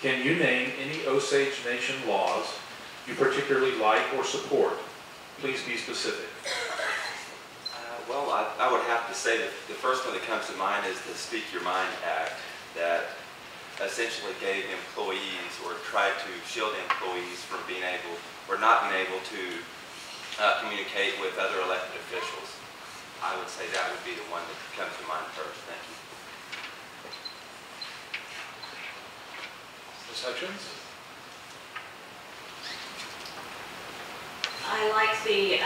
Can you name any Osage Nation laws you particularly like or support? Please be specific. Well, I would have to say that the first one that comes to mind is the Speak Your Mind Act that essentially gave employees or tried to shield employees from being able or not being able to communicate with other elected officials. I would say that would be the one that comes to mind first. Thank you. Ms. Hudgins? I like the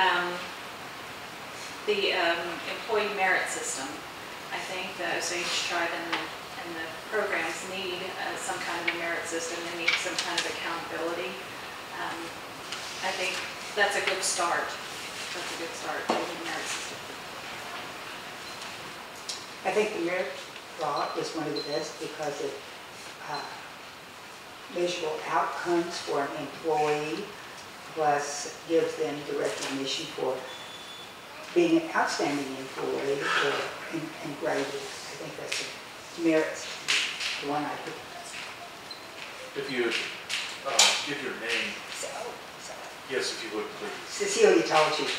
employee merit system. I think the Osage Tribe and the programs need some kind of a merit system. They need some kind of accountability. I think that's a good start. That's a good start, the merit system. I think the merit law is one of the best because it measurable outcomes for an employee, plus gives them the recognition for being an outstanding employee and graded. I think that's a merit, the one I picked. If you give your name. Yes, if you would, please. Cecelia Tallchief.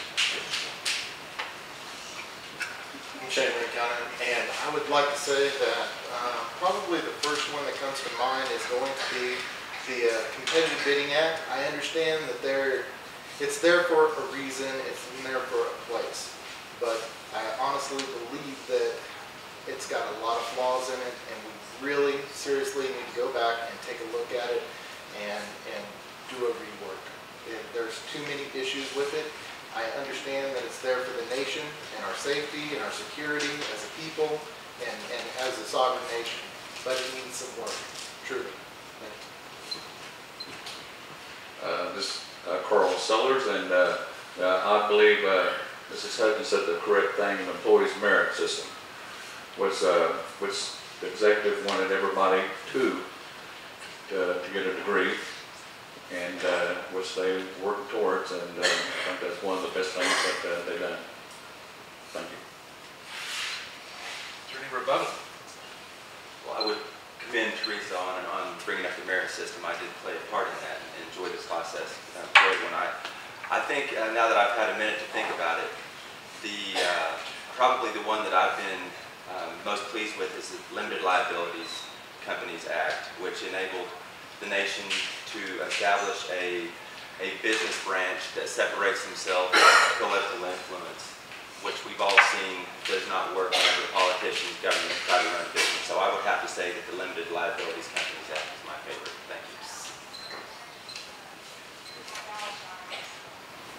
I'm Shane Rencountre, and I would like to say that probably the first one that comes to mind is going to be the Competitive Bidding Act. I understand that it's there for a reason, it's there for a place, but I honestly believe that it's got a lot of flaws in it, and we really seriously need to go back and take a look at it and do a rework. There's too many issues with it. I understand that it's there for the nation and our safety and our security as a people and as a sovereign nation, but it needs some work, truly. Thank you. This is Carl Sellers, and I believe Mrs. Hudgins said the correct thing. The employees' merit system was which the executive wanted everybody to get a degree, and which they worked towards, and I think that's one of the best things that they've done. Thank you. Is there any rebuttal? Well, I would commend Teresa on bringing up the merit system. I did play a part in that and enjoy this process. I think now that I've had a minute to think about it, probably the one that I've been most pleased with is the Limited Liabilities Companies Act, which enabled the nation to establish a business branch that separates themselves from political influence, which we've all seen does not work whenever politicians, government try to run a business. So I would have to say that the Limited Liabilities Companies Act is my favorite. Thank you.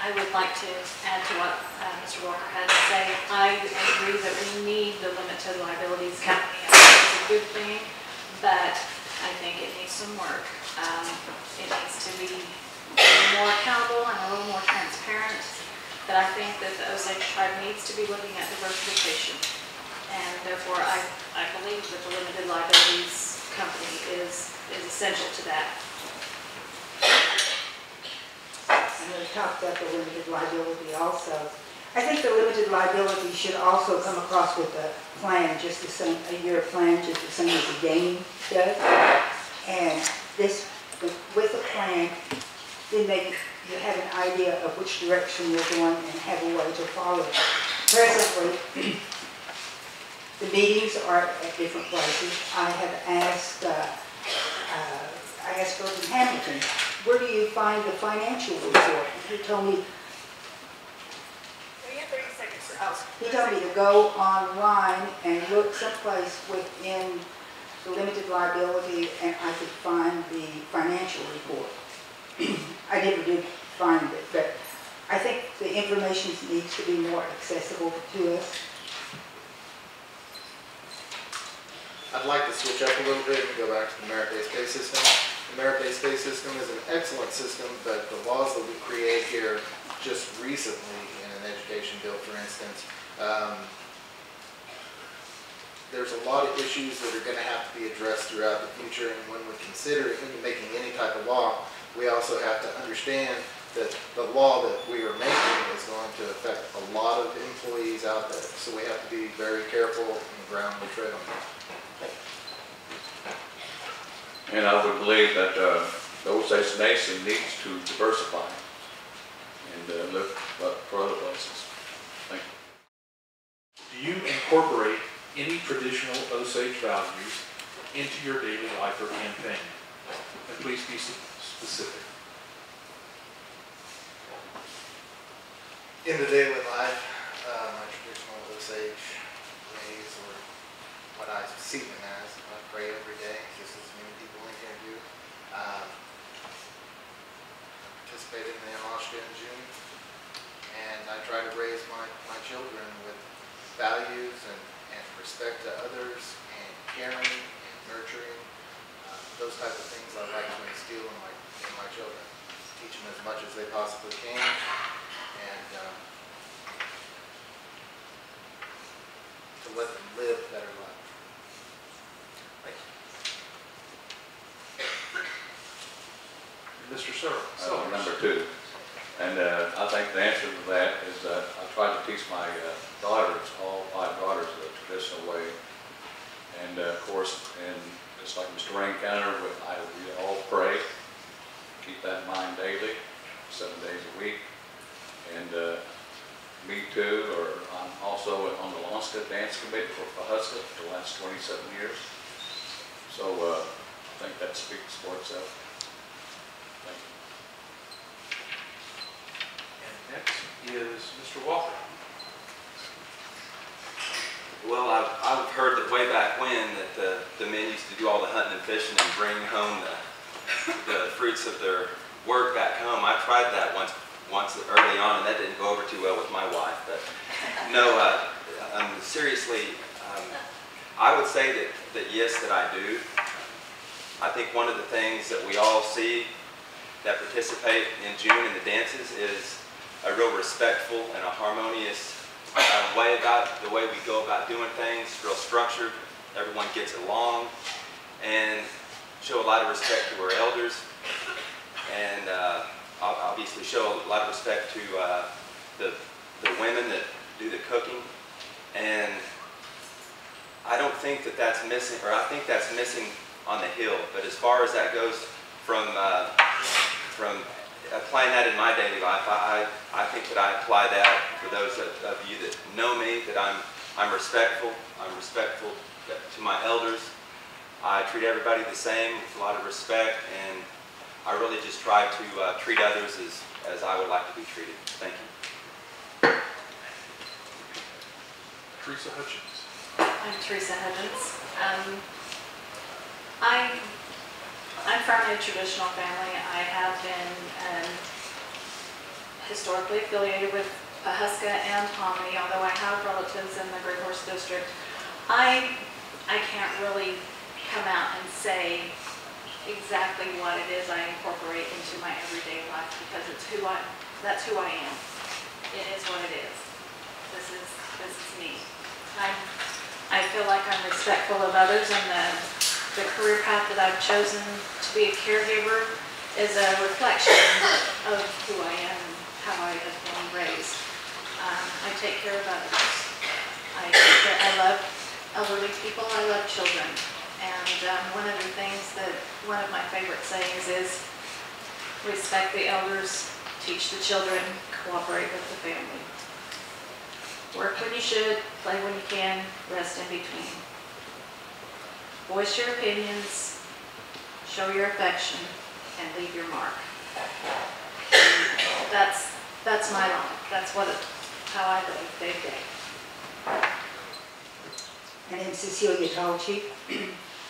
I would like to add to what Mr. Walker had to say. I agree that we need the limited liabilities company. I think it's a good thing, but I think it needs some work. It needs to be more accountable and a little more transparent. But I think that the Osage Tribe needs to be looking at diversification, and therefore I believe that the limited liabilities company is essential to that. And we talked about the limited liability also. I think the limited liability should also come across with a plan, just the same, a year plan, just the same as a game does. And this, with a plan, then you have an idea of which direction you're going and have a way to follow it. Presently, the meetings are at different places. I have asked, I asked Urban Hamilton, where do you find the financial report? He told me, he told me to go online and look someplace within the limited liability, and I could find the financial report. I never did find it, but I think the information needs to be more accessible to us. I'd like to switch up a little bit and go back to the merit-based pay system. The merit-based pay system is an excellent system, but the laws that we create here just recently in an education bill, for instance, there's a lot of issues that are going to have to be addressed throughout the future, and when we consider making any type of law, we also have to understand that the law that we are making is going to affect a lot of employees out there, so we have to be very careful on the ground we tread on. And I would believe that the Osage Nation needs to diversify and look for other places. Thank you. Do you incorporate any traditional Osage values into your daily life or campaign? And please be specific. In the daily life, my traditional Osage ways, or what I see them as, I pray every day, just as many people in here do. I participated in the Osage in June, and I try to raise my children with values and respect to others, and caring and nurturing. Those type of things I like to instill in my children. Teach them as much as they possibly can, and to let them live a better life. Thank you. Mr. Sellers. Number 2. And I think the answer to that is that I try to teach my daughters, all 5 daughters, the traditional way. And of course, and just like Mr. Rencountre, we all pray, keep that in mind daily, 7 days a week. And me too, or I'm also on the Lonska Dance Committee for Pahuska for the last 27 years. So I think that speaks for itself. Thank you. And next is Mr. Walker. Well, I've heard that way back when that the men used to do all the hunting and fishing and bring home the fruits of their work back home. I tried that once early on, and that didn't go over too well with my wife. But no, seriously, I would say that yes, that I do. I think one of the things that we all see that participate in June in the dances is a real respectful and a harmonious way about the way we go about doing things, real structured. Everyone gets along and show a lot of respect to our elders, and obviously show a lot of respect to the women that do the cooking. And I don't think that that's missing, or I think that's missing on the Hill. But as far as that goes, from applying that in my daily life, I think that I apply that for those of you that know me, that I'm respectful. I'm respectful to my elders. I treat everybody the same with a lot of respect, and I really just try to treat others as I would like to be treated. Thank you. Teresa Hudgins. I'm Teresa Hudgins. I'm from a traditional family. I have been historically affiliated with Pahuska and Hominy, although I have relatives in the Grayhorse district. I can't really come out and say exactly what it is I incorporate into my everyday life, because that's who I am. It is what it is. This is me. I feel like I'm respectful of others, and the career path that I've chosen to be a caregiver is a reflection of who I am and how I have been raised. I take care of others. I love elderly people. I love children. And one of the things that, one of my favorite sayings is, respect the elders, teach the children, cooperate with the family. Work when you should, play when you can, rest in between. Voice your opinions, show your affection, and leave your mark. And that's my life. That's how I live day to day. My name is Cecelia Tallchief.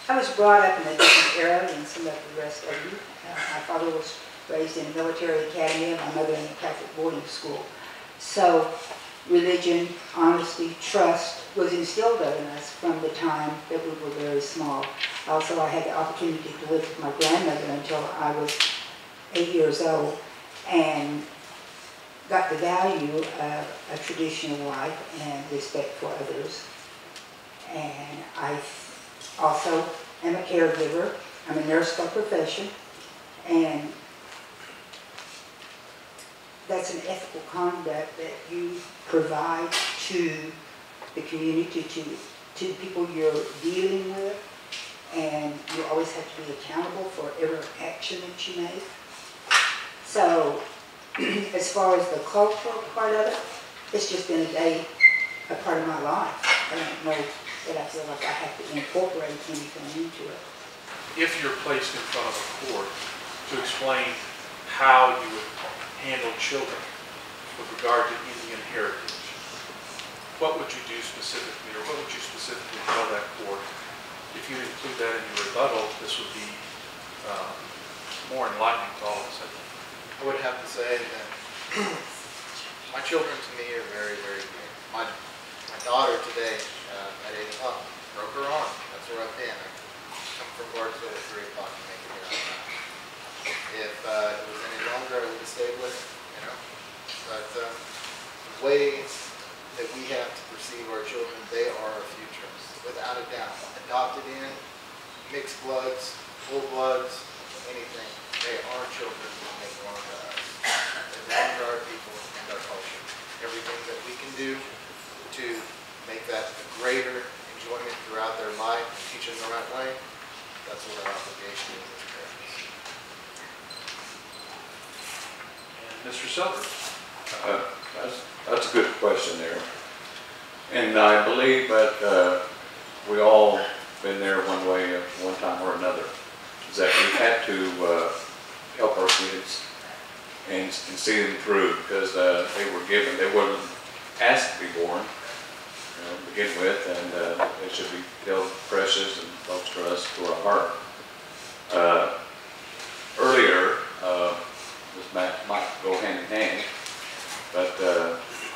I was brought up in a different era than some of the rest of you. My father was raised in a military academy and my mother in a Catholic boarding school. So religion, honesty, trust was instilled in us from the time that we were very small. Also, I had the opportunity to live with my grandmother until I was 8 years old, and got the value of a traditional life and respect for others. And I also am a caregiver. I'm a nurse by profession, and that's an ethical conduct that you provide to the community, to the people you're dealing with, and you always have to be accountable for every action that you make. So as far as the cultural part of it, it's just been a part of my life. I don't know that I feel like I have to incorporate anything into it. If you're placed in front of a court to explain how you would handle children with regard to Indian heritage, what would you do specifically, or what would you specifically tell that court? If you include that in your rebuttal, this would be more enlightening to all of us, I think. I would have to say that my children to me are very, very dear. My daughter today at 8 o'clock broke her arm. That's where I've been. I come from Bardsville at 3 o'clock to make it here on time. If it was any longer, I would have stayed with her, you know. But the way that we have to perceive our children, they are our future, without a doubt. Adopted in, mixed bloods, full bloods, anything. They are children and they belong to us. They belong to our people and our culture. Everything that we can do to make that a greater enjoyment throughout their life and teach them the right way, that's what our obligation is as parents. And Mr. Sellers? That's a good question there. And I believe that we all been there one way, one time or another. Is that we had to help our kids and see them through, because they weren't asked to be born to begin with, and they should be held precious and close to us, to our heart. Earlier, this might go hand in hand, but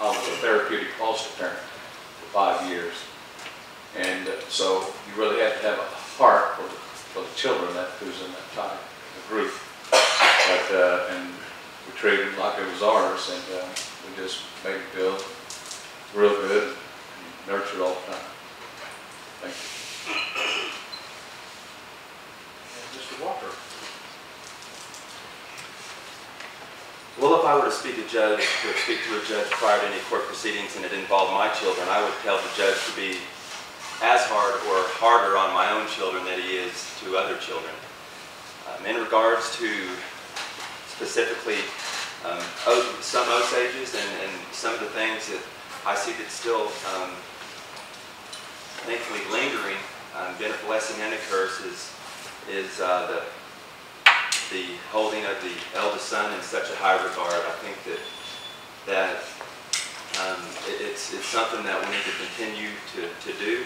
I was a therapeutic foster parent for 5 years. And so you really have to have a heart for the children who's in that time, the group. But, and we treated them like it was ours, and we just made them feel real good and nurtured all the time. Thank you. And Mr. Walker? Well, if I were to speak to a judge prior to any court proceedings and it involved my children, I would tell the judge to be as hard or harder on my own children than he is to other children. In regards to specifically some Osages and some of the things that I see that's still thankfully lingering, been a blessing and a curse, is the holding of the eldest son in such a high regard. I think that it's something that we need to continue to do.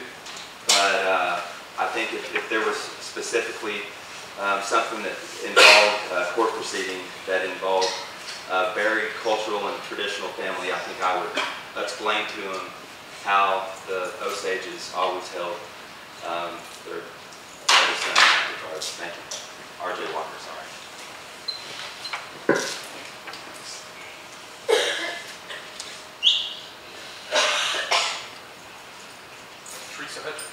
But I think if there was specifically something that involved a court proceeding that involved a very cultural and traditional family, I think I would explain to them how the Osages always held their eldest son in that regard. Thank you. R.J. Walker, sorry. Teresa Hudgins?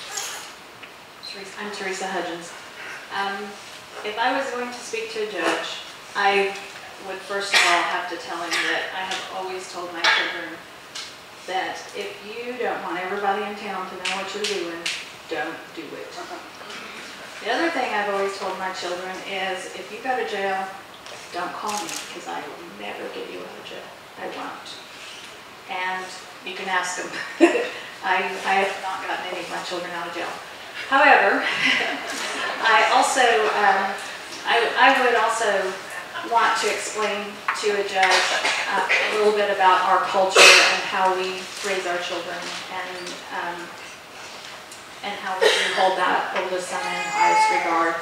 I'm Teresa Hudgins. If I was going to speak to a judge, I would first of all have to tell him that I have always told my children that if you don't want everybody in town to know what you're doing, don't do it. The other thing I've always told my children is if you go to jail, don't call me, because I will never get you out of jail. I won't. And you can ask them. I have not gotten any of my children out of jail. However, I would also want to explain to a judge a little bit about our culture and how we raise our children, and how we hold that oldest son in highest regard.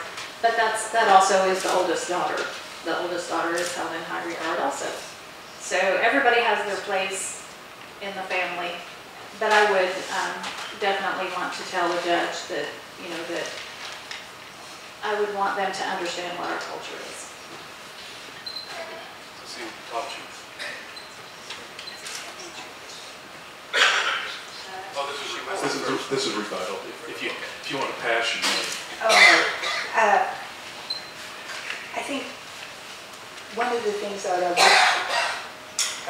But that also is the oldest daughter. The oldest daughter is held in high regard also. So everybody has their place in the family. But I would definitely want to tell the judge that, that I would want them to understand what our culture is. Cecelia Tallchief? Oh, this is rebuttal. If you want to pass, you may. Oh, I think one of the things that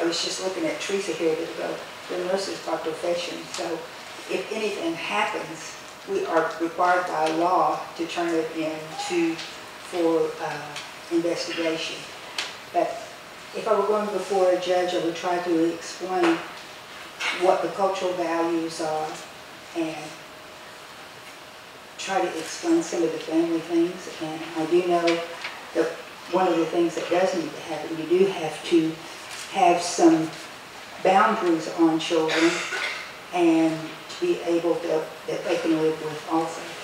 I was just looking at Teresa here, that the nurses by profession, so if anything happens, we are required by law to turn it in for investigation. But if I were going before a judge, I would try to explain what the cultural values are and try to explain some of the family things. And I do know that one of the things that does need to happen, you do have to have some boundaries on children and be able to, that they can live with also.